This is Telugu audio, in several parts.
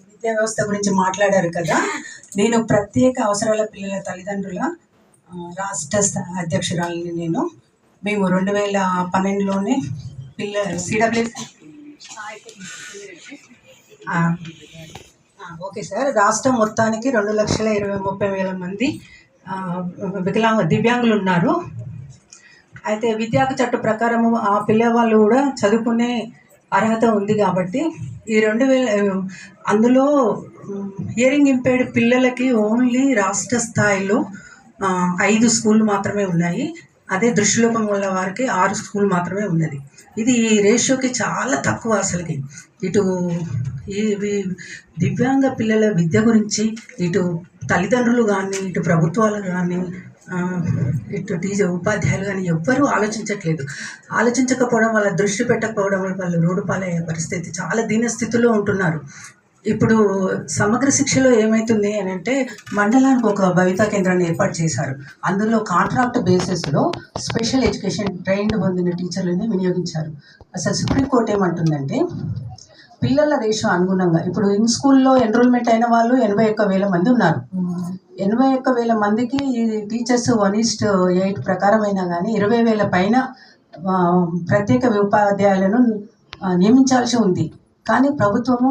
విద్యా వ్యవస్థ గురించి మాట్లాడారు కదా. నేను ప్రత్యేక అవసరాల పిల్లల తల్లిదండ్రుల రాష్ట్ర అధ్యక్షురాలని. మేము 2012లోనే సిడబ్ల్యూసి ఓకే సార్, రాష్ట్రం మొత్తానికి 2,20,30,000 మంది దివ్యాంగులు ఉన్నారు. అయితే విద్యాకు చట్ట ప్రకారము ఆ పిల్లవాళ్ళు కూడా చదువుకునే అర్హత ఉంది కాబట్టి ఈ 2000 అందులో హియరింగ్ ఇంపైర్డ్ పిల్లలకి ఓన్లీ రాష్ట్ర స్థాయిలో 5 స్కూళ్ళు మాత్రమే ఉన్నాయి. అదే దృష్టిలోపం వల్ల వారికి 6 స్కూల్ మాత్రమే ఉన్నది. ఇది ఈ రేషియోకి చాలా తక్కువ. అసలుకి ఇటు ఈ దివ్యాంగ పిల్లల విద్య గురించి ఇటు తల్లిదండ్రులు కానీ, ఇటు ప్రభుత్వాలు కానీ, ఇటు ఉపాధ్యాయులు కానీ ఎవ్వరూ ఆలోచించట్లేదు. ఆలోచించకపోవడం వల్ల, దృష్టి పెట్టకపోవడం వల్ల వాళ్ళు రోడ్డు పాలయ్యే పరిస్థితి, చాలా దీనస్థితిలో ఉంటున్నారు. ఇప్పుడు సమగ్ర శిక్షలో ఏమవుతుంది అని అంటే, మండలానికి ఒక భవితా కేంద్రాన్ని ఏర్పాటు చేశారు. అందులో కాంట్రాక్ట్ బేసిస్లో స్పెషల్ ఎడ్యుకేషన్ ట్రైన్డ్ పొందిన టీచర్లని వినియోగించారు. అసలు సుప్రీంకోర్టు ఏమంటుందంటే, పిల్లల రేషియో అనుగుణంగా ఇప్పుడు ఇన్ స్కూల్లో ఎన్రోల్మెంట్ అయిన వాళ్ళు 81,000 మంది ఉన్నారు. 81,000 మందికి ఈ టీచర్స్ 1:8 ప్రకారం అయినా కానీ 20,000 పైన ప్రత్యేక ఉపాధ్యాయులను నియమించాల్సి ఉంది. కానీ ప్రభుత్వము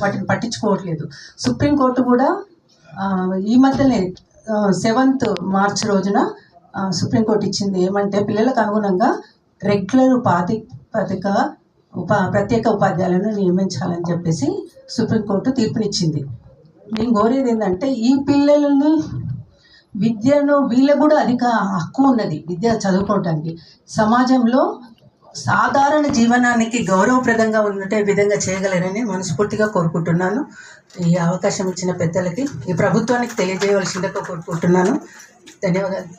వాటిని పట్టించుకోవట్లేదు. సుప్రీంకోర్టు కూడా ఈ మధ్యనే 7th మార్చ్ రోజున సుప్రీంకోర్టు ఇచ్చింది ఏమంటే, పిల్లలకు అనుగుణంగా రెగ్యులర్ ప్రత్యేక ఉపాధ్యాయులను నియమించాలని చెప్పేసి సుప్రీంకోర్టు తీర్పునిచ్చింది. నేను కోరేది ఏంటంటే, ఈ పిల్లలని విద్యను వీళ్ళకు కూడా అధిక హక్కు ఉన్నది విద్య చదువుకోవటానికి. సమాజంలో సాధారణ జీవనానికి గౌరవప్రదంగా ఉండే విధంగా చేయగలరని మనస్ఫూర్తిగా కోరుకుంటున్నాను. ఈ అవకాశం ఇచ్చిన పెద్దలకి, ఈ ప్రభుత్వానికి తెలియజేయవలసిందిగా కోరుకుంటున్నాను. ధన్యవాదాలు.